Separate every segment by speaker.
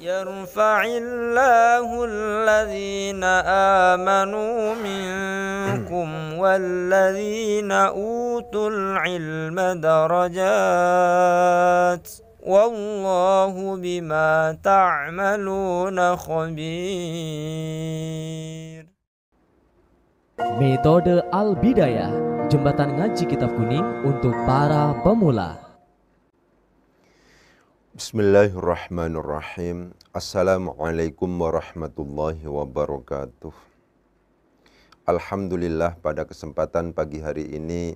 Speaker 1: يرفع الله الذين آمنوا منكم والذين أوتوا العلم درجات والله بما تعملون خبير.
Speaker 2: Metode Al-Bidayah, jembatan ngaji kitab kuning untuk para pemula.
Speaker 3: Bismillahirrahmanirrahim. Assalamualaikum warahmatullahi wabarakatuh. Alhamdulillah, pada kesempatan pagi hari ini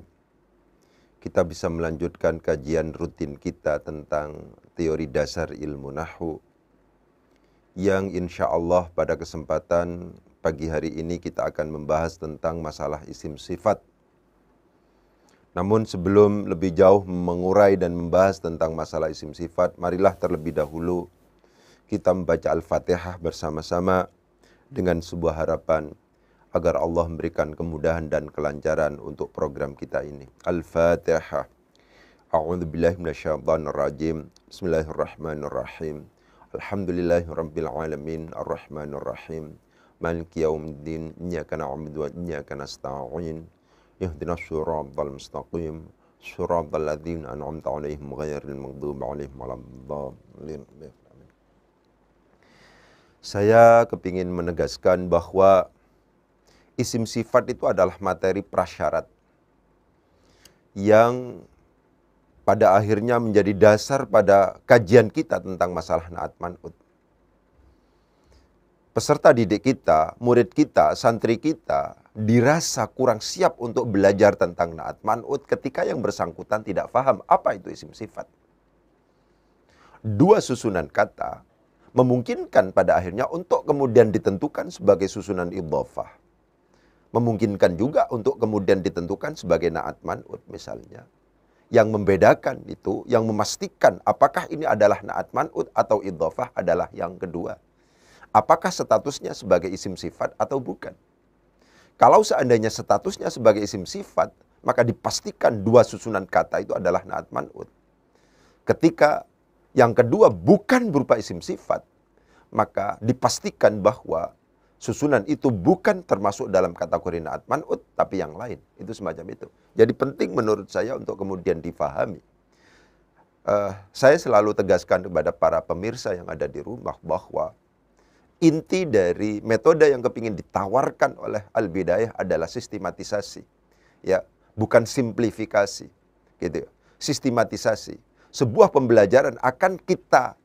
Speaker 3: kita bisa melanjutkan kajian rutin kita tentang teori dasar ilmu nahwu, yang insya Allah pada kesempatan pagi hari ini kita akan membahas tentang masalah isim sifat. Namun sebelum lebih jauh mengurai dan membahas tentang masalah isim sifat, marilah terlebih dahulu kita membaca Al-Fatihah bersama-sama dengan sebuah harapan agar Allah memberikan kemudahan dan kelancaran untuk program kita ini. Al-Fatihah. A'udzubillahi minasyaitonirrajim. Bismillahirrahmanirrahim. Alhamdulillahirabbil alamin arrahmanirrahim. Maliki yaumiddin. Iyyaka na'budu wa iyyaka nasta'in. Ihdinas siratal mustaqim, siratal ladzina an'amta 'alaihim ghairil maghdubi 'alaihim waladdallin. Saya kepingin menegaskan bahwa isim sifat itu adalah materi prasyarat yang pada akhirnya menjadi dasar pada kajian kita tentang masalah na'at man'ut. Peserta didik kita, murid kita, santri kita dirasa kurang siap untuk belajar tentang na'at man'ut ketika yang bersangkutan tidak paham apa itu isim sifat. Dua susunan kata memungkinkan pada akhirnya untuk kemudian ditentukan sebagai susunan idhofah. Memungkinkan juga untuk kemudian ditentukan sebagai na'at man'ut misalnya. Yang membedakan itu, yang memastikan apakah ini adalah na'at man'ut atau idhofah adalah yang kedua. Apakah statusnya sebagai isim sifat atau bukan? Kalau seandainya statusnya sebagai isim sifat, maka dipastikan dua susunan kata itu adalah na'at man'ut. Ketika yang kedua bukan berupa isim sifat, maka dipastikan bahwa susunan itu bukan termasuk dalam kategori na'at man'ut, tapi yang lain. Itu semacam itu. Jadi penting menurut saya untuk kemudian difahami. Saya selalu tegaskan kepada para pemirsa yang ada di rumah bahwa inti dari metode yang kepingin ditawarkan oleh Al-Bidayah adalah sistematisasi, ya, bukan simplifikasi, gitu. Sistematisasi. Sebuah pembelajaran akan kita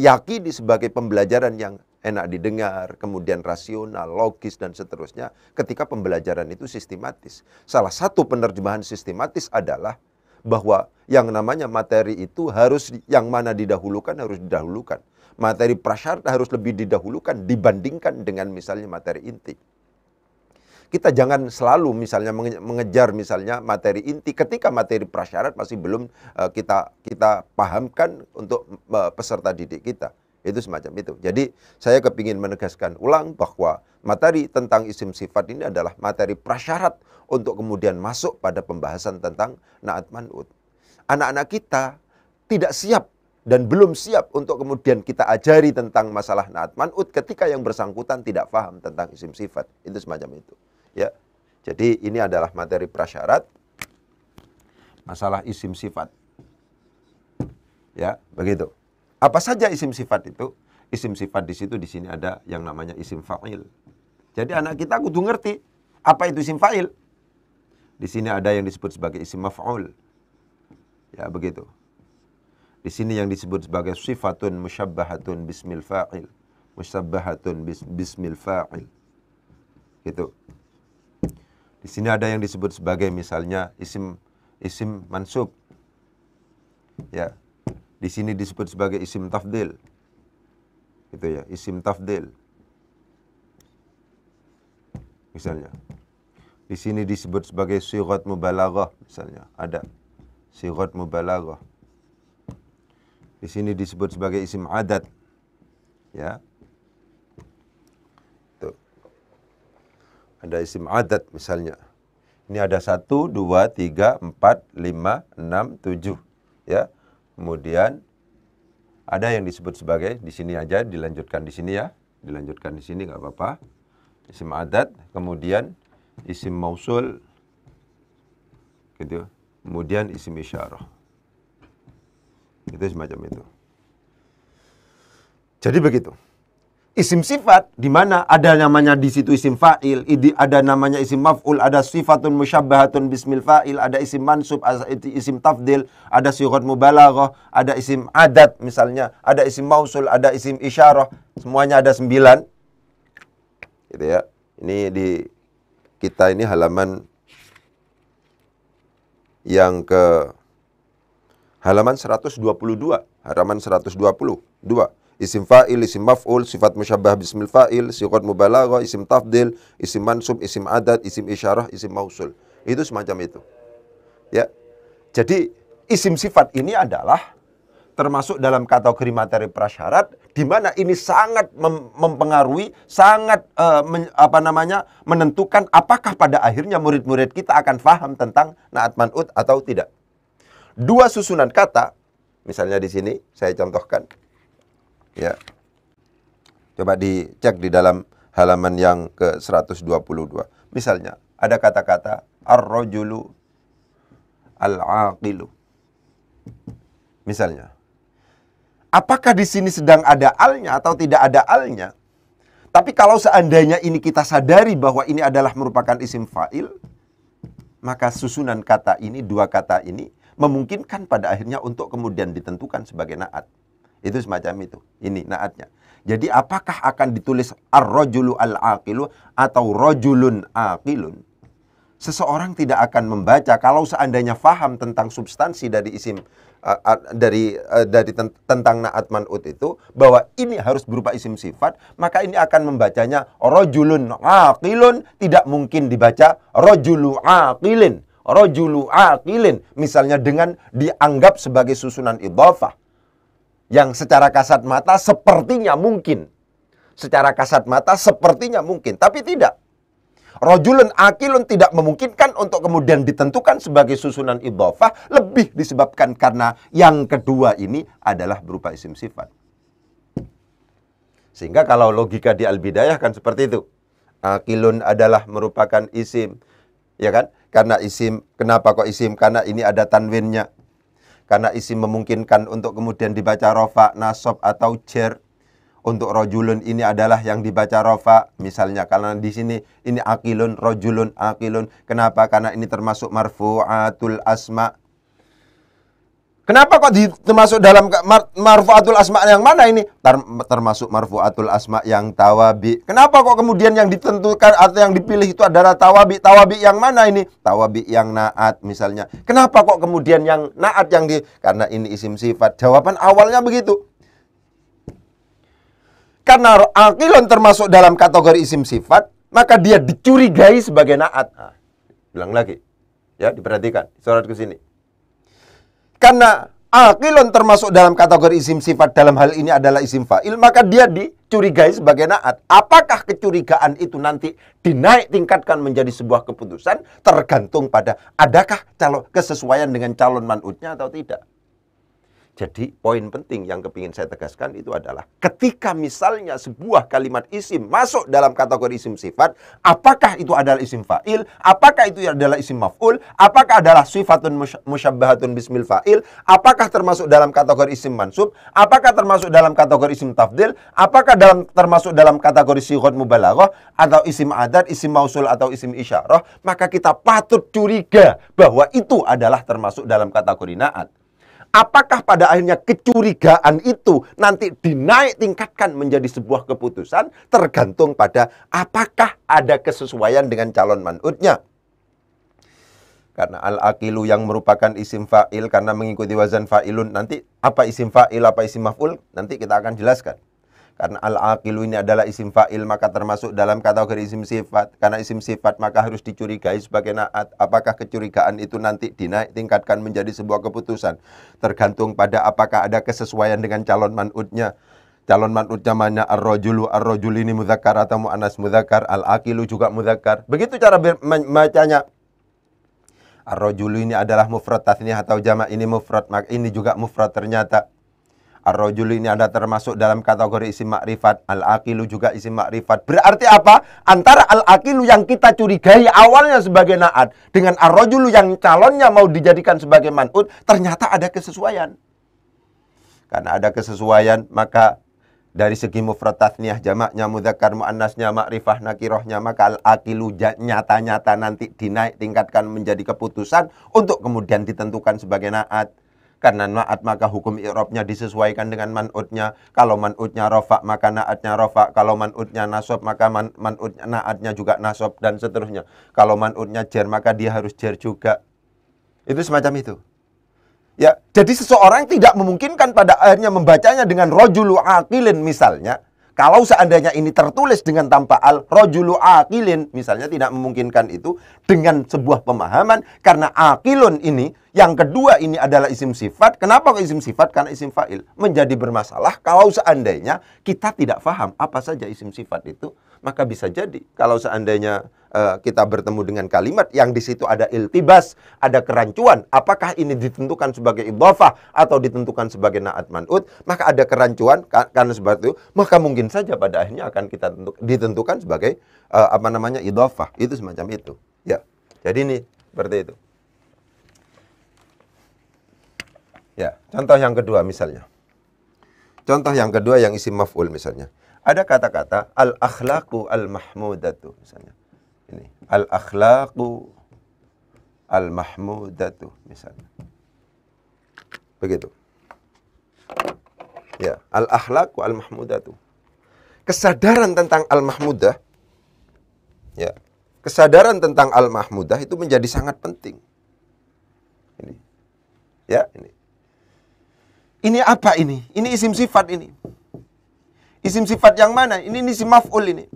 Speaker 3: yakini sebagai pembelajaran yang enak didengar, kemudian rasional, logis dan seterusnya ketika pembelajaran itu sistematis. Salah satu penerjemahan sistematis adalah bahwa yang namanya materi itu harus yang mana didahulukan harus didahulukan. Materi prasyarat harus lebih didahulukan dibandingkan dengan misalnya materi inti. Kita jangan selalu misalnya mengejar misalnya materi inti ketika materi prasyarat masih belum kita pahamkan untuk peserta didik kita. Itu semacam itu. Jadi saya kepingin menegaskan ulang bahwa materi tentang isim sifat ini adalah materi prasyarat untuk kemudian masuk pada pembahasan tentang na'at man'ut. Anak-anak kita tidak siap dan belum siap untuk kemudian kita ajari tentang masalah na'at man'ut ketika yang bersangkutan tidak paham tentang isim sifat. Itu semacam itu. Ya. Jadi ini adalah materi prasyarat masalah isim sifat. Ya, begitu. Apa saja isim sifat itu? Isim sifat di sini ada yang namanya isim fa'il. Jadi anak kita kudu ngerti apa itu isim fa'il. Di sini ada yang disebut sebagai isim maf'ul. Ya, begitu. Di sini yang disebut sebagai sifatun musyabbahatun bismil fa'il. Musyabbahatun bismil fa'il. Gitu. Di sini ada yang disebut sebagai misalnya isim mansub. Ya. Di sini disebut sebagai isim tafdil. Gitu ya, isim tafdil. Misalnya. Di sini disebut sebagai sighat mubalaghah misalnya, ada sighat mubalaghah. Di sini disebut sebagai isim adat. Ya. Tuh. Ada isim adat misalnya. Ini ada 1, 2, 3, 4, 5, 6, 7. Ya. Kemudian Ada yang disebut sebagai, di sini aja, dilanjutkan di sini ya. Dilanjutkan di sini nggak apa-apa. Isim adat, kemudian isim mausul, gitu. Kemudian isim isyarah. Itu semacam itu. Jadi begitu. Isim sifat, di mana ada namanya di situ isim fa'il, ada namanya isim maf'ul, ada sifatun musyabbahatun bismil fa'il, ada isim mansub, ada isim tafdil, ada sighat mubalaghah, ada isim adat misalnya, ada isim mausul, ada isim isyarah, semuanya ada 9. Gitu ya. Ini di kita ini halaman yang ke halaman 122, halaman 122. Isim fa'il, isim maf'ul, sifat musyabbah bismil fa'il, sighat mubalaghah, isim tafdil, isim mansub, isim adat, isim isyarah, isim mausul. Itu semacam itu. Ya. Jadi isim sifat ini adalah termasuk dalam kategori materi prasyarat, di mana ini sangat mempengaruhi, sangat menentukan apakah pada akhirnya murid-murid kita akan paham tentang na'at man'ut atau tidak. Dua susunan kata, misalnya di sini saya contohkan. Ya. Coba dicek di dalam halaman yang ke-122. Misalnya, ada kata-kata ar-rajulu al-aqilu. Misalnya, apakah di sini sedang ada alnya atau tidak ada alnya? Tapi kalau seandainya ini kita sadari bahwa ini adalah merupakan isim fa'il, maka susunan kata ini, dua kata ini, memungkinkan pada akhirnya untuk kemudian ditentukan sebagai na'at. Itu semacam itu. Ini na'atnya. Jadi apakah akan ditulis ar-rajulu al-aqilu atau rajulun aqilun? Seseorang tidak akan membaca kalau seandainya faham tentang substansi dari isim tentang na'at man'ut itu, bahwa ini harus berupa isim sifat, maka ini akan membacanya rajulun aqilun, tidak mungkin dibaca rajulu aqilin. Rajulu aqilin, misalnya dengan dianggap sebagai susunan idhafah yang secara kasat mata sepertinya mungkin. Secara kasat mata sepertinya mungkin, tapi tidak. Rajulun aqilun tidak memungkinkan untuk kemudian ditentukan sebagai susunan idhafah, lebih disebabkan karena yang kedua ini adalah berupa isim sifat. Sehingga kalau logika di Al-Bidayah kan seperti itu. Aqilun adalah merupakan isim, ya kan? Karena isim, kenapa kok isim? Karena ini ada tanwinnya. Karena isim memungkinkan untuk kemudian dibaca rofa, nasab atau jer. Untuk rojulun ini adalah yang dibaca rofa. Misalnya karena di sini ini akilun, rojulun, akilun. Kenapa? Karena ini termasuk marfu'atul asma. Kenapa kok termasuk dalam marfu'atul asma yang mana ini? Termasuk marfu'atul asma yang tawabi. Kenapa kok kemudian yang ditentukan atau yang dipilih itu adalah tawabi? Tawabi yang mana ini? Tawabi yang na'at misalnya. Kenapa kok kemudian yang na'at yang karena ini isim sifat. Jawaban awalnya begitu. Karena aqilun termasuk dalam kategori isim sifat, maka dia dicurigai sebagai na'at. Nah, bilang lagi. Ya, diperhatikan. Surat ke sini. Karena aqilun termasuk dalam kategori isim sifat, dalam hal ini adalah isim fa'il, maka dia dicurigai sebagai na'at. Apakah kecurigaan itu nanti dinaik tingkatkan menjadi sebuah keputusan, tergantung pada adakah kesesuaian dengan calon man'utnya atau tidak. Jadi poin penting yang kepingin saya tegaskan itu adalah ketika misalnya sebuah kalimat isim masuk dalam kategori isim sifat, apakah itu adalah isim fa'il, apakah itu adalah isim maf'ul, apakah adalah sifatun musyabbahatun bismil fa'il, apakah termasuk dalam kategori isim mansub, apakah termasuk dalam kategori isim tafdil, apakah termasuk dalam kategori sighat mubalaghah atau isim adat, isim mausul atau isim isyarah, maka kita patut curiga bahwa itu adalah termasuk dalam kategori na'at. Apakah pada akhirnya kecurigaan itu nanti dinaik tingkatkan menjadi sebuah keputusan, tergantung pada apakah ada kesesuaian dengan calon man'utnya. Karena al-aqilu yang merupakan isim fa'il, karena mengikuti wazan fa'ilun, nanti apa isim fa'il, apa isim maf'ul, nanti kita akan jelaskan. Karena al-aqilu ini adalah isim fa'il, maka termasuk dalam kategori isim sifat. Karena isim sifat maka harus dicurigai sebagai na'at. Apakah kecurigaan itu nanti dinaik tingkatkan menjadi sebuah keputusan, tergantung pada apakah ada kesesuaian dengan calon man'utnya. Calon man'utnya mana? Ar-rajulu, ar-rajul ini mudzakkar atau mu'annas mudzakkar, al-aqilu juga mudzakkar. Begitu cara membacanya. Ar-rajulu ini adalah mufrad tasniyah atau jamak, ini mufrad, maka ini juga mufrad ternyata. Ar-rajulu ini ada termasuk dalam kategori isim makrifat. Al-aqilu juga isim makrifat. Berarti apa? Antara al-aqilu yang kita curigai awalnya sebagai na'at dengan ar-rajulu yang calonnya mau dijadikan sebagai man'ut, ternyata ada kesesuaian. Karena ada kesesuaian, maka dari segi mufrad tathniyah, jamaknya, mudzakkar muannasnya, makrifah nakirohnya, maka al-aqilu nyata-nyata nanti dinaik tingkatkan menjadi keputusan untuk kemudian ditentukan sebagai na'at. Karena na'at maka hukum i'rabnya disesuaikan dengan man'utnya. Kalau man'utnya rofa maka na'atnya rofa. Kalau man'utnya nasob maka man'utnya na'atnya juga nasob, dan seterusnya. Kalau man'utnya jer maka dia harus jer juga. Itu semacam itu. Ya, jadi seseorang tidak memungkinkan pada akhirnya membacanya dengan rajulu aqilin misalnya. Kalau seandainya ini tertulis dengan tanpa al, rajulu aqilin misalnya, tidak memungkinkan itu dengan sebuah pemahaman. Karena aqilun ini, yang kedua ini adalah isim sifat. Kenapa kok isim sifat? Karena isim fa'il. Menjadi bermasalah kalau seandainya kita tidak paham apa saja isim sifat itu. Maka bisa jadi kalau seandainya kita bertemu dengan kalimat yang di situ ada iltibas, ada kerancuan, apakah ini ditentukan sebagai idhofah atau ditentukan sebagai na'at man'ut, maka ada kerancuan. Karena sebab itu, maka mungkin saja pada akhirnya akan kita ditentukan sebagai idhofah. Itu semacam itu. Ya. Jadi ini seperti itu. Ya, contoh yang kedua misalnya. Contoh yang kedua yang isim maf'ul misalnya. Ada kata-kata al-akhlaqu al-mahmudatu misalnya. Ini al-akhlaqu al-mahmudatu misalnya. Begitu. Ya, al-akhlaqu al-mahmudatu. Kesadaran tentang al-mahmudah, ya, kesadaran tentang al-mahmudah itu menjadi sangat penting. Ini. Ya, ini. Ini apa ini? Ini isim sifat ini. Isim sifat yang mana? Ini isim maf'ul ini.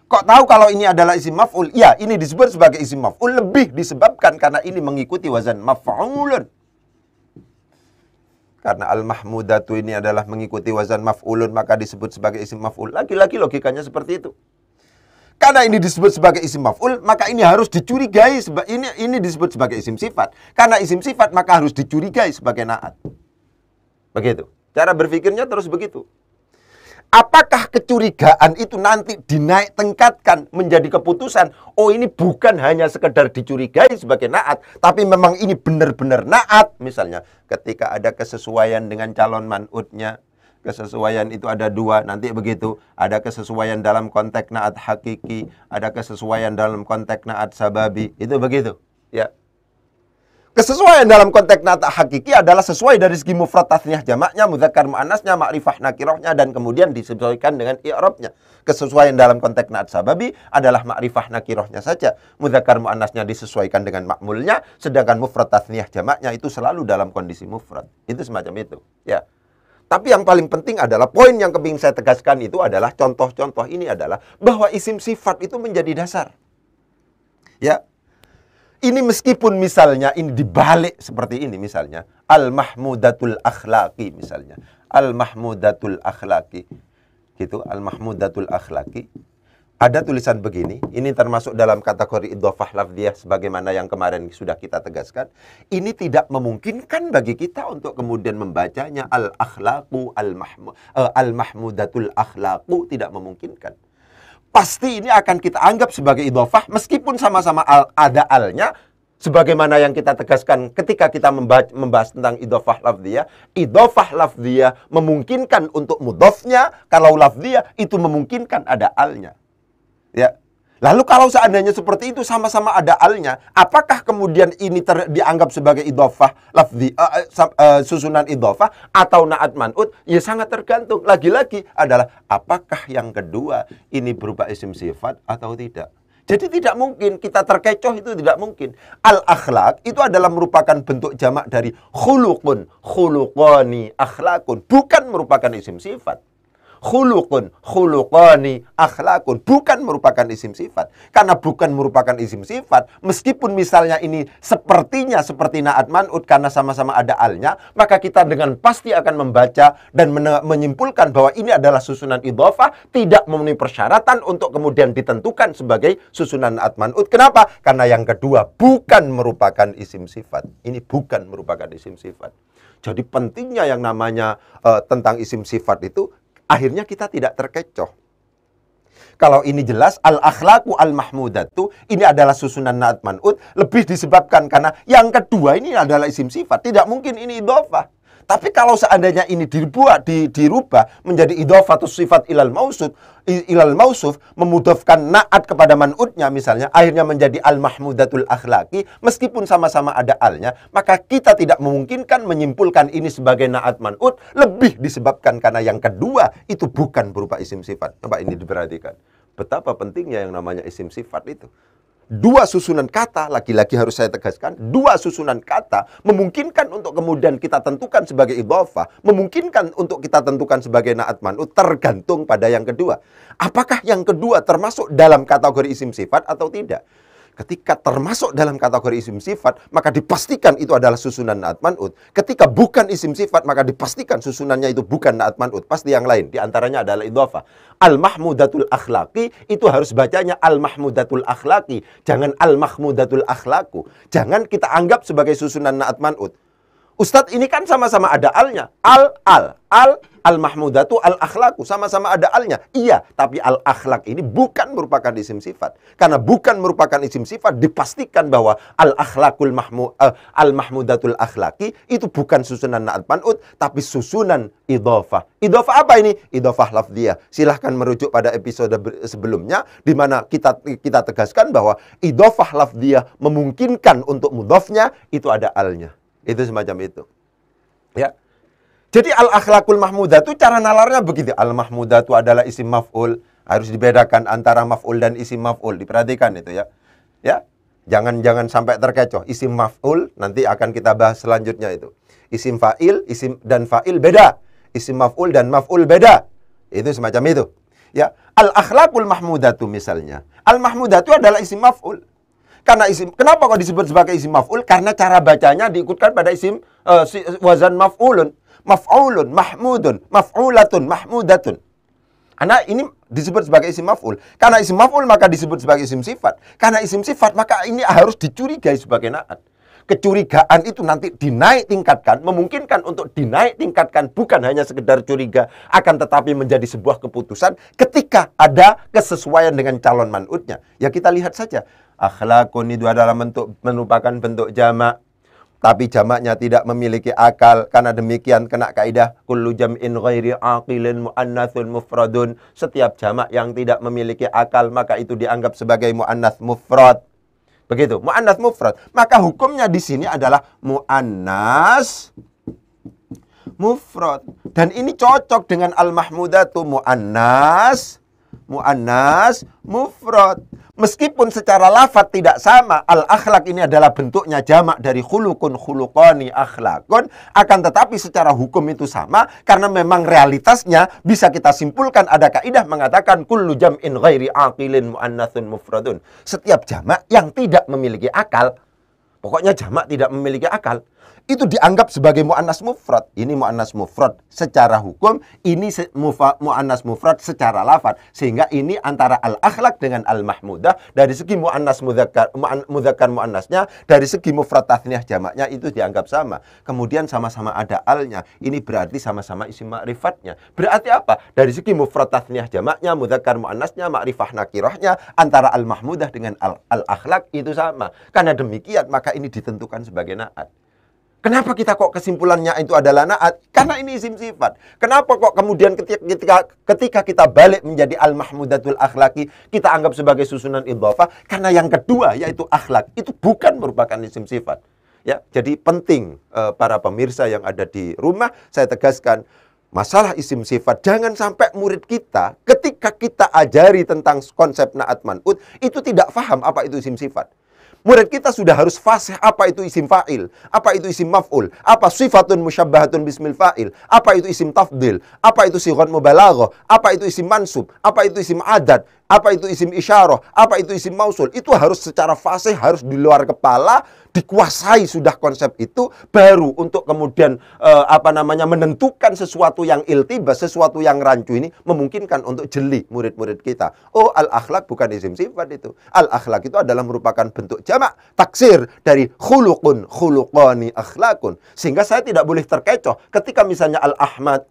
Speaker 3: Kok tahu kalau ini adalah isim maf'ul? Ya, ini disebut sebagai isim maf'ul lebih disebabkan karena ini mengikuti wazan maf'ulun. Karena al-mahmudatu ini adalah mengikuti wazan maf'ulun, maka disebut sebagai isim maf'ul. Lagi-lagi logikanya seperti itu. Karena ini disebut sebagai isim maf'ul, maka ini harus dicurigai. Ini disebut sebagai isim sifat. Karena isim sifat, maka harus dicurigai sebagai na'at. Begitu. Cara berpikirnya terus begitu. Apakah kecurigaan itu nanti dinaik tingkatkan menjadi keputusan? Oh, ini bukan hanya sekedar dicurigai sebagai na'at, tapi memang ini benar-benar na'at. Misalnya, ketika ada kesesuaian dengan calon man'utnya, kesesuaian itu ada dua, nanti begitu. Ada kesesuaian dalam konteks na'at hakiki, ada kesesuaian dalam konteks na'at sababi. Itu begitu, ya. Kesesuaian dalam konteks na'at hakiki adalah sesuai dari segi mufrad tathniyah jamaknya, mudzakkar muannasnya, makrifah nakirohnya, dan kemudian disesuaikan dengan i'rabnya. Kesesuaian dalam konteks na'at sababi adalah makrifah nakirohnya saja, mudzakkar muannasnya disesuaikan dengan makmulnya, sedangkan mufrad tathniyah jamaknya itu selalu dalam kondisi mufrad. Itu semacam itu, ya. Tapi yang paling penting adalah poin yang kepingin saya tegaskan itu adalah contoh-contoh ini adalah bahwa isim sifat itu menjadi dasar. Ya. Ini meskipun misalnya ini dibalik seperti ini misalnya. Al-mahmudatul akhlaqi misalnya. Al-mahmudatul akhlaqi. Gitu, al-mahmudatul akhlaqi. Ada tulisan begini, ini termasuk dalam kategori idhofah lafdhiyah sebagaimana yang kemarin sudah kita tegaskan. Ini tidak memungkinkan bagi kita untuk kemudian membacanya al-akhlaqu al-mahmudatul akhlaqu, tidak memungkinkan. Pasti ini akan kita anggap sebagai idhofah meskipun sama-sama ada alnya, sebagaimana yang kita tegaskan ketika kita membahas tentang idhofah lafdhiyah. Idhofah lafdhiyah memungkinkan untuk mudhofnya, kalau lafdhiyah itu memungkinkan ada alnya. Ya. Lalu kalau seandainya seperti itu sama-sama ada alnya, apakah kemudian ini dianggap sebagai idhofah lafzi, susunan idhofah atau na'at man'ut? Ya sangat tergantung. Lagi-lagi adalah apakah yang kedua ini berupa isim sifat atau tidak. Jadi tidak mungkin kita terkecoh, itu tidak mungkin. Al-akhlaq itu adalah merupakan bentuk jamak dari khuluqun, khuluqani, akhlaqun, bukan merupakan isim sifat. khuluqun, khuluqani, akhlakun. Bukan merupakan isim sifat. Karena bukan merupakan isim sifat, meskipun misalnya ini sepertinya seperti na'at man'ut karena sama-sama ada alnya, maka kita dengan pasti akan membaca dan menyimpulkan bahwa ini adalah susunan idhofah, tidak memenuhi persyaratan untuk kemudian ditentukan sebagai susunan na'at man'ut. Kenapa? Karena yang kedua bukan merupakan isim sifat. Ini bukan merupakan isim sifat. Jadi pentingnya yang namanya tentang isim sifat itu akhirnya kita tidak terkecoh. Kalau ini jelas al-akhlaqu al-mahmudatu, ini adalah susunan na'at man'ut, lebih disebabkan karena yang kedua ini adalah isim sifat. Tidak mungkin ini idhofah. Tapi kalau seandainya ini dirubah menjadi idhofatus sifat ilal mausuf, memudofkan na'at kepada man'utnya misalnya, akhirnya menjadi al-mahmudatul akhlaki, meskipun sama-sama ada alnya, maka kita tidak memungkinkan menyimpulkan ini sebagai na'at man'ut, lebih disebabkan karena yang kedua itu bukan berupa isim sifat. Coba ini diperhatikan. Betapa pentingnya yang namanya isim sifat itu. Dua susunan kata, lagi-lagi harus saya tegaskan, dua susunan kata memungkinkan untuk kemudian kita tentukan sebagai idhofah, memungkinkan untuk kita tentukan sebagai na'at man'ut, tergantung pada yang kedua. Apakah yang kedua termasuk dalam kategori isim sifat atau tidak? Ketika termasuk dalam kategori isim sifat, maka dipastikan itu adalah susunan na'at man'ut. Ketika bukan isim sifat, maka dipastikan susunannya itu bukan na'at man'ut. Pasti yang lain, diantaranya adalah idhofah. Al-mahmudatul akhlaki, itu harus bacanya al-mahmudatul akhlaki. Jangan al-mahmudatul akhlaku. Jangan kita anggap sebagai susunan na'at man'ut. Ustadz, ini kan sama-sama ada alnya. Al-mahmudatu, al-akhlaku. Sama-sama ada alnya. Iya, tapi al-akhlak ini bukan merupakan isim sifat. Karena bukan merupakan isim sifat, dipastikan bahwa al-mahmudatul akhlaki itu bukan susunan na'at man'ut, tapi susunan idhofah. Idhofah apa ini? Idhofah lafdhiyah. Silahkan merujuk pada episode sebelumnya, di mana kita tegaskan bahwa idhofah lafdhiyah memungkinkan untuk mudhofnya, itu ada alnya. Itu semacam itu. Ya. Jadi al-akhlakul mahmudah itu cara nalarnya begitu. Al-mahmudah itu adalah isim maf'ul. Harus dibedakan antara maf'ul dan isim maf'ul. Diperhatikan itu ya. Ya. Jangan sampai terkecoh. Isim maf'ul nanti akan kita bahas selanjutnya itu. Isim fa'il, isim dan fa'il beda. Isim maf'ul dan maf'ul beda. Itu semacam itu. Ya. Al-akhlakul mahmudah itu misalnya. Al-mahmudah itu adalah isim maf'ul. Karena isim, kenapa kok disebut sebagai isim maf'ul? Karena cara bacanya diikutkan pada isim wazan maf'ulun, maf'ulun, mahmudun, maf'ulatun, mahmudatun. Karena ini disebut sebagai isim maf'ul. Karena isim maf'ul maka disebut sebagai isim sifat. Karena isim sifat maka ini harus dicurigai sebagai na'at. Kecurigaan itu nanti dinaik tingkatkan, memungkinkan untuk dinaik tingkatkan, bukan hanya sekedar curiga, akan tetapi menjadi sebuah keputusan ketika ada kesesuaian dengan calon man'utnya. Ya kita lihat saja. Akhlakun itu adalah merupakan bentuk jamak, tapi jamaknya tidak memiliki akal. Karena demikian kena kaidah kullu jam'in ghairi aqilin muannatsun mufradun. Setiap jamak yang tidak memiliki akal maka itu dianggap sebagai muannats mufrad. Begitu, muannats mufrad. Maka hukumnya di sini adalah muannats mufrad. Dan ini cocok dengan al-mahmudatu muannats mufrad. Meskipun secara lafadz tidak sama, al-akhlak ini adalah bentuknya jamak dari khulukun, khuluqani, akhlakun, akan tetapi secara hukum itu sama, karena memang realitasnya bisa kita simpulkan ada kaidah mengatakan kullu jam'in ghairi aqilin muannatsun mufradun. Setiap jamak yang tidak memiliki akal, pokoknya jamak tidak memiliki akal, itu dianggap sebagai mu'annas mufrad. Ini mu'annas mufrad secara hukum, ini mu'annas mufrad secara lafaz. Sehingga ini antara al-akhlak dengan al-mahmudah, dari segi mu'annas mudzakkar mu'annasnya, dari segi mufrad tathniyah jamaknya itu dianggap sama. Kemudian sama-sama ada alnya. Ini berarti sama-sama isim ma'rifatnya. Berarti apa? Dari segi mufrad tathniyah jamaknya, mudzakkar mu'annasnya, ma'rifah nakirahnya, antara al-mahmudah dengan al-akhlak itu sama. Karena demikian maka ini ditentukan sebagai na'at. Kenapa kita kok kesimpulannya itu adalah na'at? Karena ini isim sifat. Kenapa kok kemudian ketika kita balik menjadi al-mahmudatul akhlaki, kita anggap sebagai susunan idhofah? Karena yang kedua yaitu akhlak, itu bukan merupakan isim sifat. Ya, jadi penting para pemirsa yang ada di rumah, saya tegaskan, masalah isim sifat, jangan sampai murid kita ketika kita ajari tentang konsep na'at man'ut, itu tidak paham apa itu isim sifat. Murid kita sudah harus fasih apa itu isim fa'il, apa itu isim maf'ul, apa sifatun musyabbahatun bismil fa'il, apa itu isim tafdil, apa itu sighat mubalaghah, apa itu isim mansub, apa itu isim adad, apa itu isim isyarah, apa itu isim mausul. Itu harus secara fasih, harus di luar kepala, dikuasai sudah konsep itu, baru untuk kemudian menentukan sesuatu yang iltibas, sesuatu yang rancu ini memungkinkan untuk jeli murid-murid kita. Oh, al-akhlak bukan isim sifat itu. Al-akhlak itu adalah merupakan bentuk jamak taksir dari khuluqun, khuluqani, akhlakun. Sehingga saya tidak boleh terkecoh ketika misalnya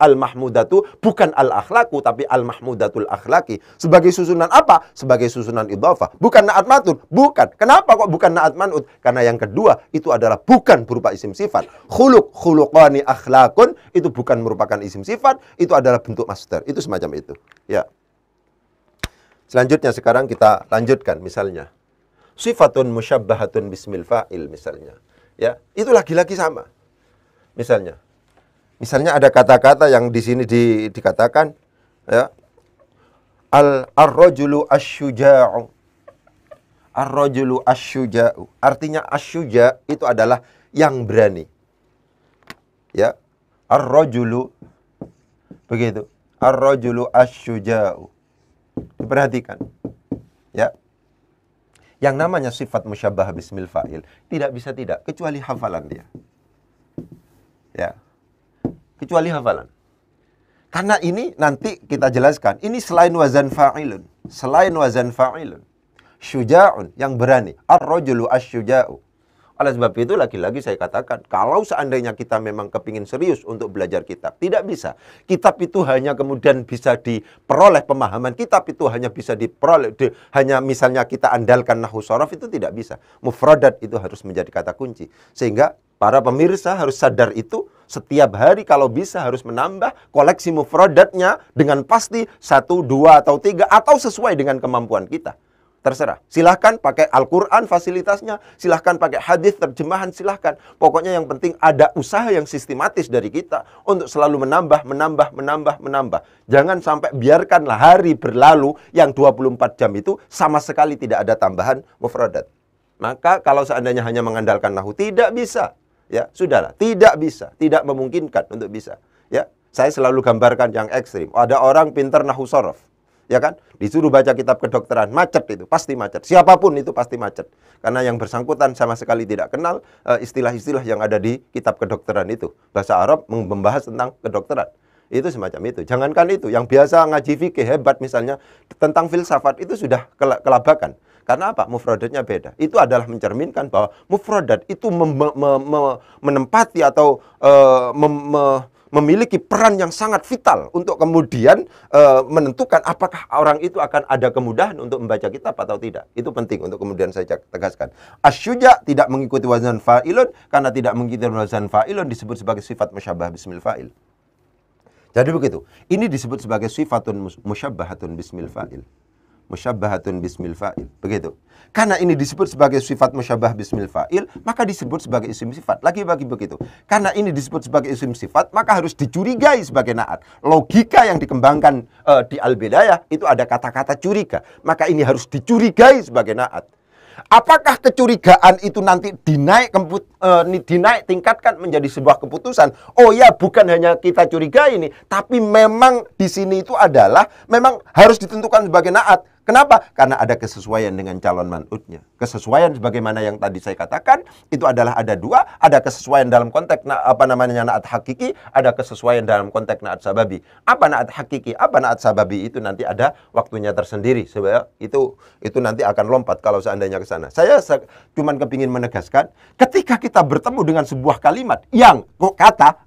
Speaker 3: al-mahmudatu bukan al-akhlaku tapi al-mahmudatul akhlaki. Sebagai susunan apa? Sebagai susunan idhafah. Bukan na'at matun, bukan. Kenapa kok bukan na'at man'ut? Karena yang kedua itu adalah bukan berupa isim sifat. Khuluq, khuluqani, akhlakun itu bukan merupakan isim sifat, itu adalah bentuk masdar. Itu semacam itu. Ya. Selanjutnya sekarang kita lanjutkan misalnya. Sifatun musyabbahatun bismil fa'il misalnya. Ya, itu lagi-lagi sama. Misalnya ada kata-kata yang di sini dikatakan ya. Ar-rajulu asy-syuja'u. Ar-rajulu asy-syuja'u. Artinya asy-syuja' itu adalah yang berani. Ya. Ar-rajulu begitu. Ar-rajulu asy-syuja'u. Diperhatikan. Ya. Yang namanya sifat musyabbah bismil fa'il tidak bisa tidak kecuali hafalan dia. Ya. Kecuali hafalan. Karena ini nanti kita jelaskan, ini selain wazan fa'ilun, selain wazan fa'ilun, syuja'un yang berani, ar-rajulu asy-syuja'u. Oleh sebab itu lagi-lagi saya katakan, kalau seandainya kita memang kepingin serius untuk belajar kitab, tidak bisa. Kitab itu hanya kemudian bisa diperoleh pemahaman, kitab itu hanya bisa diperoleh, hanya misalnya kita andalkan nahwu shorof, itu tidak bisa. Mufradat itu harus menjadi kata kunci. Sehingga para pemirsa harus sadar itu, setiap hari kalau bisa harus menambah koleksi mufradatnya dengan pasti 1, 2, atau 3, atau sesuai dengan kemampuan kita. Terserah. Silahkan pakai Al-Quran fasilitasnya, silahkan pakai hadis terjemahan, silahkan. Pokoknya yang penting ada usaha yang sistematis dari kita untuk selalu menambah. Jangan sampai biarkanlah hari berlalu yang 24 jam itu sama sekali tidak ada tambahan mufradat. Maka kalau seandainya hanya mengandalkan nahwu tidak bisa. Ya, sudahlah, tidak bisa, tidak memungkinkan untuk bisa. Ya, saya selalu gambarkan yang ekstrim. Ada orang pintar nahwu shorof. Ya kan? Disuruh baca kitab kedokteran, macet itu, pasti macet. Siapapun itu pasti macet. Karena yang bersangkutan sama sekali tidak kenal istilah-istilah yang ada di kitab kedokteran itu. Bahasa Arab membahas tentang kedokteran. Itu semacam itu. Jangankan itu, yang biasa ngaji fikih hebat misalnya, tentang filsafat itu sudah kelabakan. Karena apa? Mufradatnya beda. Itu adalah mencerminkan bahwa mufradat itu menempati atau memiliki peran yang sangat vital untuk kemudian menentukan apakah orang itu akan ada kemudahan untuk membaca kitab atau tidak. Itu penting untuk kemudian saya tegaskan. Asy-syuja' tidak mengikuti wazan fa'ilun, karena tidak mengikuti wazan fa'ilun disebut sebagai sifat musyabbah bismil fa'il. Jadi begitu. Ini disebut sebagai sifatun musyabbahatun bismil fa'il. Musyabbahatun bismil fa'il. Begitu. Karena ini disebut sebagai sifat musyabbah bismil fa'il, maka disebut sebagai isim sifat. Lagi-lagi begitu. Karena ini disebut sebagai isim sifat, maka harus dicurigai sebagai na'at. Logika yang dikembangkan di Al-Bidayah itu ada kata-kata curiga. Maka ini harus dicurigai sebagai na'at. Apakah kecurigaan itu nanti dinaik tingkatkan menjadi sebuah keputusan? Oh ya, bukan hanya kita curigai ini, tapi memang di sini itu adalah memang harus ditentukan sebagai na'at. Kenapa? Karena ada kesesuaian dengan calon man'utnya. Kesesuaian sebagaimana yang tadi saya katakan, itu adalah ada dua, ada kesesuaian dalam konteks na'at hakiki, ada kesesuaian dalam konteks na'at sababi. Apa na'at hakiki, apa na'at sababi itu nanti ada waktunya tersendiri. Sebab itu nanti akan lompat kalau seandainya ke sana. Saya cuma kepingin menegaskan, ketika kita bertemu dengan sebuah kalimat yang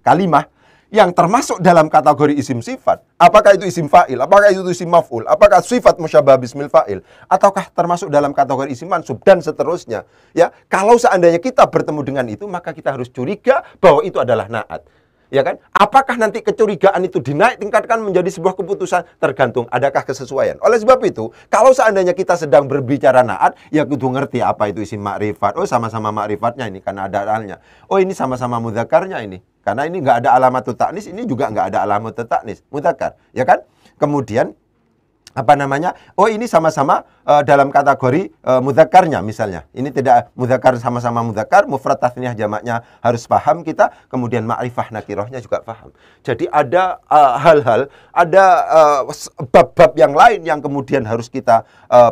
Speaker 3: kalimah yang termasuk dalam kategori isim sifat, apakah itu isim fa'il, apakah itu isim maf'ul, apakah sifat musyabbah bismil fa'il, ataukah termasuk dalam kategori isim mansub, dan seterusnya. Ya, kalau seandainya kita bertemu dengan itu, maka kita harus curiga bahwa itu adalah na'at. Ya kan? Apakah nanti kecurigaan itu dinaik tingkatkan menjadi sebuah keputusan? Tergantung adakah kesesuaian. Oleh sebab itu, kalau seandainya kita sedang berbicara na'at, ya kudu ngerti apa itu isim ma'rifat. Oh, sama-sama ma'rifatnya ini karena ada alnya. Oh, ini sama-sama mudzakarnya ini. Karena ini nggak ada alamat ta'nis, ini juga nggak ada alamat ta'nis, mudzakkar, ya kan? Kemudian apa namanya? Oh, ini sama-sama dalam kategori mudzakarnya misalnya. Ini tidak mudzakar, sama-sama mudzakar, mufrad tasniyah jamaknya harus paham kita, kemudian ma'rifah nakirahnya juga paham. Jadi ada hal-hal, ada bab-bab yang lain yang kemudian harus kita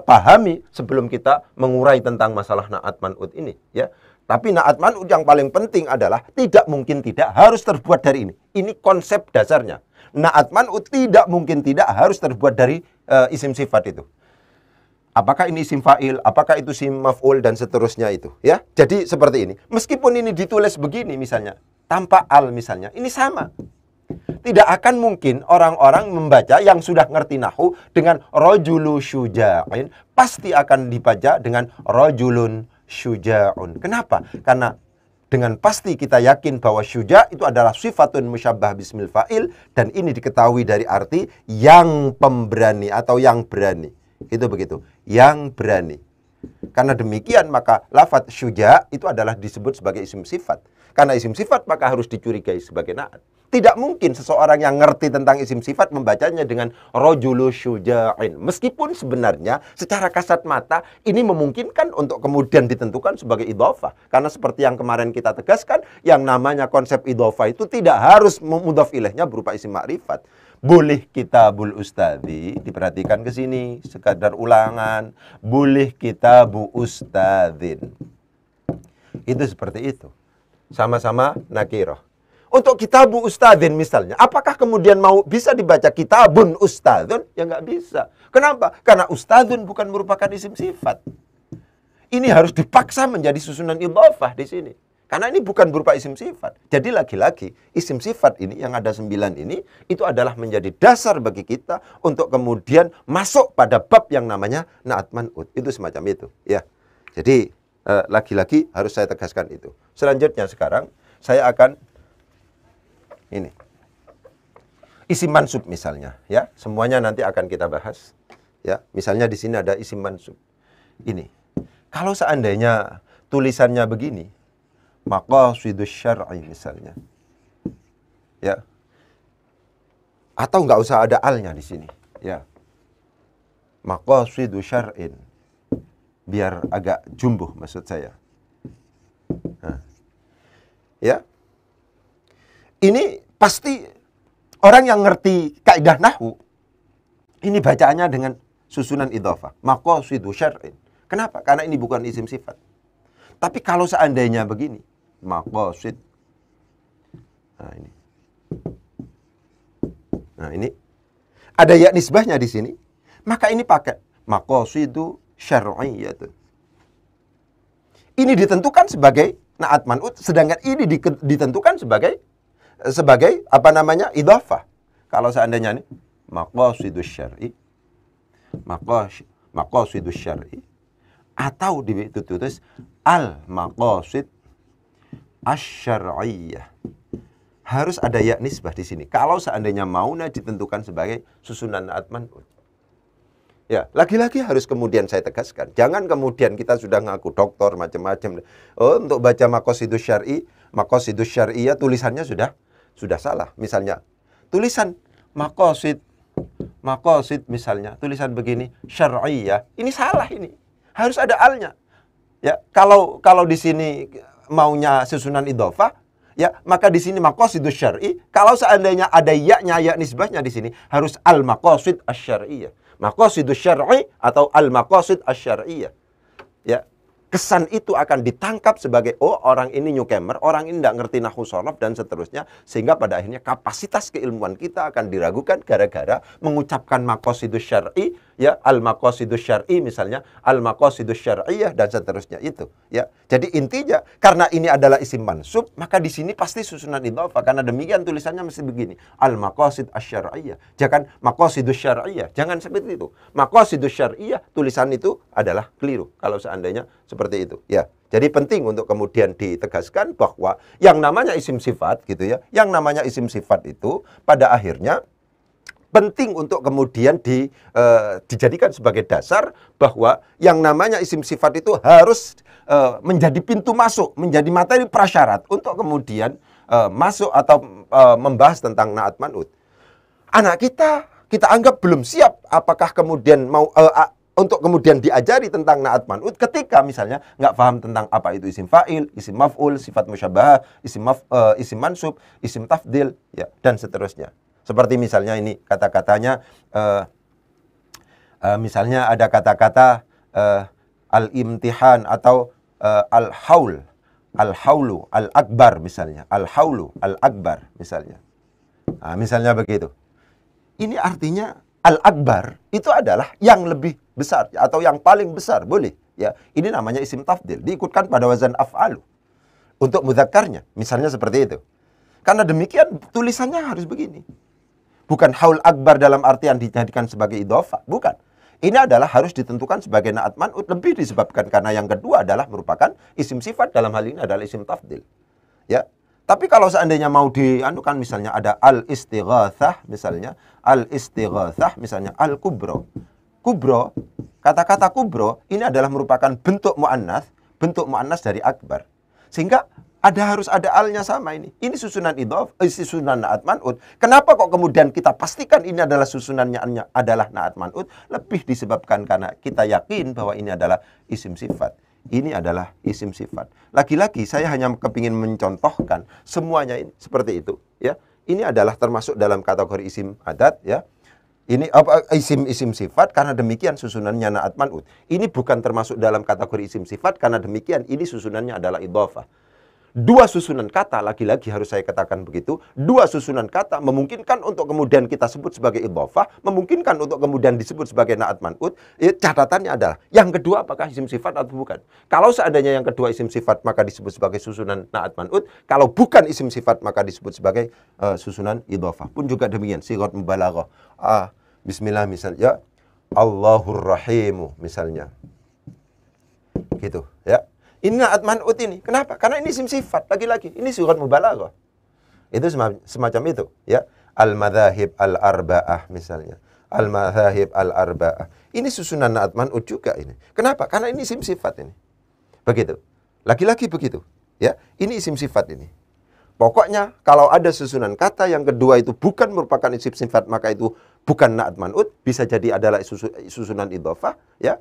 Speaker 3: pahami sebelum kita mengurai tentang masalah na'at man'ut ini, ya. Tapi na'at man'ut yang paling penting adalah tidak mungkin tidak harus terbuat dari ini. Ini konsep dasarnya. Na'at man'ut tidak mungkin tidak harus terbuat dari isim sifat itu. Apakah ini isim fa'il, apakah itu isim maf'ul, dan seterusnya itu, ya. Jadi seperti ini. Meskipun ini ditulis begini misalnya, tanpa al misalnya, ini sama. Tidak akan mungkin orang-orang membaca yang sudah ngerti nahu dengan rajulu syuja'in, pasti akan dibaca dengan rajulun syuja'un. Kenapa? Karena dengan pasti kita yakin bahwa syuja' itu adalah sifatun musyabbah bismil fa'il, dan ini diketahui dari arti yang pemberani atau yang berani. Itu begitu, yang berani. Karena demikian maka lafadz syuja' itu adalah disebut sebagai isim sifat. Karena isim sifat maka harus dicurigai sebagai na'at. Tidak mungkin seseorang yang ngerti tentang isim sifat membacanya dengan rajulu syuja'in. Meskipun sebenarnya secara kasat mata ini memungkinkan untuk kemudian ditentukan sebagai idhofah. Karena seperti yang kemarin kita tegaskan, yang namanya konsep idhofah itu tidak harus mudhaf ilaihnya berupa isim ma'rifat. Boleh kitabul ustadzi, diperhatikan ke sini, sekadar ulangan. Boleh kitabu ustadzin. Itu seperti itu. Sama-sama nakirah. Untuk kitabu ustadzin misalnya, apakah kemudian bisa dibaca kitabun ustadzun? Ya nggak bisa. Kenapa? Karena ustadzun bukan merupakan isim sifat. Ini harus dipaksa menjadi susunan idhofah di sini. Karena ini bukan berupa isim sifat. Jadi lagi-lagi isim sifat ini yang ada 9 ini, itu adalah menjadi dasar bagi kita untuk kemudian masuk pada bab yang namanya na'at man'ut. Itu semacam itu, ya. Jadi lagi-lagi harus saya tegaskan itu. Selanjutnya sekarang saya akan ini isim mansub misalnya, ya. Semuanya nanti akan kita bahas, ya. Misalnya di sini ada isim mansub. Ini kalau seandainya tulisannya begini, maqasidus syar'i misalnya, ya. Atau nggak usah ada alnya di sini, ya. Maqasidus syar'in, biar agak jumbuh maksud saya. Nah, ya. Ini pasti orang yang ngerti kaidah nahwu, ini bacaannya dengan susunan idhofah. Maqasidu syar'in. Kenapa? Karena ini bukan isim sifat. Tapi kalau seandainya begini, maqasid. Nah ini. Nah ini. Ada ya nisbahnya di sini. Maka ini pakai maqasidu syar'iyyatun. Ini ditentukan sebagai na'at man'ut, sedangkan ini ditentukan sebagai apa namanya? Idhofah. Kalau seandainya ini maqasidus syar'i, maqasidus syar'i, atau ditulis al maqasid asy-syar'iyyah. Harus ada ya nisbah di sini. Kalau seandainya mauna ditentukan sebagai susunan na'at man'ut. Ya, lagi-lagi harus kemudian saya tegaskan. Jangan kemudian kita sudah ngaku doktor macam-macam. Oh, untuk baca maqasidus syar'i, maqasidus syar'iyyah tulisannya sudah salah. Misalnya tulisan maqasid misalnya tulisan begini syar'iyyah, ini salah, ini harus ada alnya, ya. Kalau di sini maunya susunan idhofah, ya, maka di sini maqasidus syar'i. Kalau seandainya ada ya-nya, ya nisbahnya di sini harus al maqasid asy-syar'iyyah, maqasidus syar'i atau al maqasid asy-syar'iyyah, ya. Kesan itu akan ditangkap sebagai, oh, orang ini newcomer, orang ini tidak ngerti nahwu shorof, dan seterusnya. Sehingga pada akhirnya kapasitas keilmuan kita akan diragukan gara-gara mengucapkan maqasidus syar'i, ya, al-maqasidus syar'i misalnya, al-maqasidus syar'iyyah, dan seterusnya itu, ya. Jadi intinya, karena ini adalah isim mansub, maka di sini pasti susunan idhofah. Karena demikian tulisannya mesti begini, al-maqasid asy-syar'iyyah. Jangan maqasidus syar'iyyah, jangan seperti itu. Maqasidus syar'iyyah, tulisan itu adalah keliru kalau seandainya seperti itu, ya. Jadi penting untuk kemudian ditegaskan bahwa yang namanya isim sifat gitu, ya. Yang namanya isim sifat itu pada akhirnya penting untuk kemudian dijadikan sebagai dasar bahwa yang namanya isim sifat itu harus menjadi pintu masuk, menjadi materi prasyarat untuk kemudian masuk atau membahas tentang na'at man'ut. Anak kita anggap belum siap apakah kemudian mau untuk kemudian diajari tentang na'at man'ut ketika misalnya nggak paham tentang apa itu isim fa'il, isim maf'ul, sifat musyabahah, isim mansub, isim tafdil, ya, dan seterusnya. Seperti misalnya ini kata-katanya, misalnya ada kata-kata al-imtihan atau al-haul, al-haulu, al-akbar misalnya, al-haulu, al-akbar misalnya. Nah, misalnya begitu. Ini artinya al-akbar itu adalah yang lebih besar atau yang paling besar, boleh. Ya, ini namanya isim tafdil, diikutkan pada wazan af'alu untuk mudzakarnya, misalnya seperti itu. Karena demikian tulisannya harus begini. Bukan haul akbar dalam artian dijadikan sebagai idhofah, bukan. Ini adalah harus ditentukan sebagai na'at man'ut, lebih disebabkan karena yang kedua adalah merupakan isim sifat, dalam hal ini adalah isim tafdil. Ya. Tapi kalau seandainya mau dianukan misalnya ada al-istighatsah misalnya, al-istighatsah misalnya al-kubro. Kubro, kata-kata kubro ini adalah merupakan bentuk mu'annas dari akbar. Sehingga harus ada alnya sama ini. Ini susunan susunan na'at man'ut. Kenapa kok kemudian kita pastikan ini adalah susunannya adalah na'at man'ut? Lebih disebabkan karena kita yakin bahwa ini adalah isim sifat. Ini adalah isim sifat. Lagi-lagi saya hanya kepingin mencontohkan semuanya ini seperti itu, ya. Ini adalah termasuk dalam kategori isim adat, ya. Ini isim sifat, karena demikian susunannya na'at man'ut. Ini bukan termasuk dalam kategori isim sifat, karena demikian ini susunannya adalah idhofah. Dua susunan kata, lagi-lagi harus saya katakan begitu, dua susunan kata memungkinkan untuk kemudian kita sebut sebagai idhofah, memungkinkan untuk kemudian disebut sebagai na'at man'ut. Catatannya adalah, yang kedua apakah isim sifat atau bukan. Kalau seandainya yang kedua isim sifat, maka disebut sebagai susunan na'at man'ut. Kalau bukan isim sifat, maka disebut sebagai susunan idhofah. Pun juga demikian, sighat mubalaghah. Bismillah misalnya, Allahur Rahimu misalnya. Gitu, ya. Ini na'at man'ut ini. Kenapa? Karena ini isim sifat. Lagi-lagi, ini sighat mubalaghah. Itu semacam itu, ya. Al-madzahib al-arba'ah misalnya. Al-madzahib al-arba'ah. Ini susunan na'at man'ut juga ini. Kenapa? Karena ini isim sifat ini. Begitu. Lagi-lagi begitu, ya. Ini isim sifat ini. Pokoknya kalau ada susunan kata yang kedua itu bukan merupakan isim sifat, maka itu bukan na'at man'ut, bisa jadi adalah susunan idhofah, ya.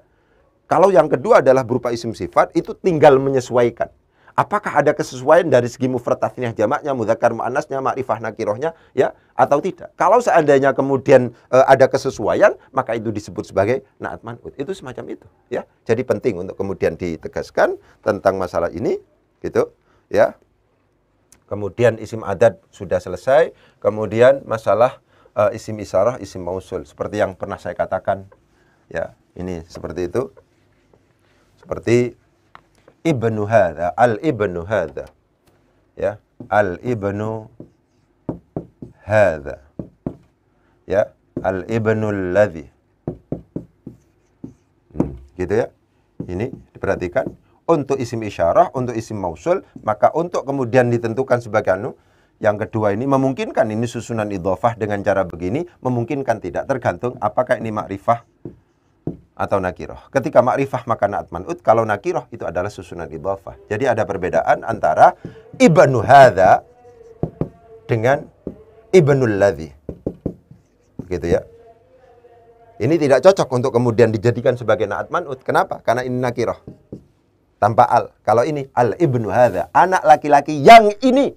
Speaker 3: Kalau yang kedua adalah berupa isim sifat, itu tinggal menyesuaikan. Apakah ada kesesuaian dari segi mufrad tasniyah jamaknya, mudzakkar muannasnya, ma'rifah nakirohnya, ya, atau tidak? Kalau seandainya kemudian ada kesesuaian, maka itu disebut sebagai na'at man'ut. Itu semacam itu, ya. Jadi penting untuk kemudian ditegaskan tentang masalah ini, gitu, ya. Kemudian isim adat sudah selesai, kemudian masalah isim isyarah, isim mausul, seperti yang pernah saya katakan, ya. Ini seperti itu. Seperti ibnu hadza, al-ibnu hadza. Ya, al-ibnu hadza. Ya, al-ibnu alladhi. Gitu ya. Ini diperhatikan. Untuk isim isyarah, untuk isim mausul, maka untuk kemudian ditentukan sebagai yang kedua ini memungkinkan ini susunan idhofah dengan cara begini, memungkinkan tidak, tergantung apakah ini ma'rifah atau nakiroh. Ketika ma'rifah maka na'at man'ut, kalau nakiroh itu adalah susunan idhofah. Jadi ada perbedaan antara ibnu hadza dengan ibnul ladzi. Begitu ya. Ini tidak cocok untuk kemudian dijadikan sebagai na'at man'ut. Kenapa? Karena ini nakiroh. Tanpa al. Kalau ini al ibnu hadza, anak laki-laki yang ini.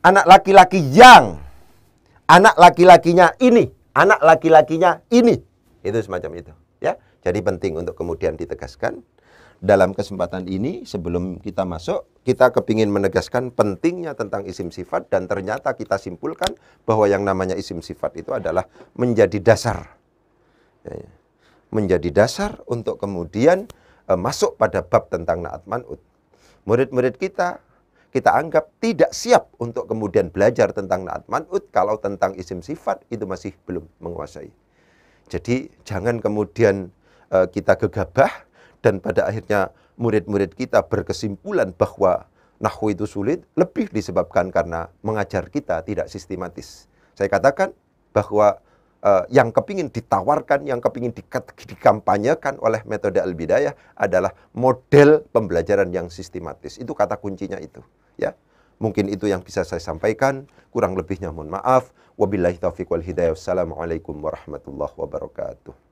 Speaker 3: Anak laki-laki yang. Anak laki-lakinya ini. Anak laki-lakinya ini. Itu semacam itu, ya. Jadi penting untuk kemudian ditegaskan. Dalam kesempatan ini, sebelum kita masuk, kita kepingin menegaskan pentingnya tentang isim sifat, dan ternyata kita simpulkan bahwa yang namanya isim sifat itu adalah menjadi dasar. Ya, menjadi dasar untuk kemudian masuk pada bab tentang na'at man'ut. Murid-murid kita anggap tidak siap untuk kemudian belajar tentang na'at man'ut kalau tentang isim sifat itu masih belum menguasai. Jadi jangan kemudian kita gegabah dan pada akhirnya murid-murid kita berkesimpulan bahwa nahwu itu sulit, lebih disebabkan karena mengajar kita tidak sistematis. Saya katakan bahwa yang kepingin ditawarkan, yang kepingin dikampanyekan oleh metode Al-Bidayah adalah model pembelajaran yang sistematis. Itu kata kuncinya itu, ya. Mungkin itu yang bisa saya sampaikan. Kurang lebihnya mohon maaf. Wabillahi taufiq wal hidayah. Wassalamualaikum warahmatullahi wabarakatuh.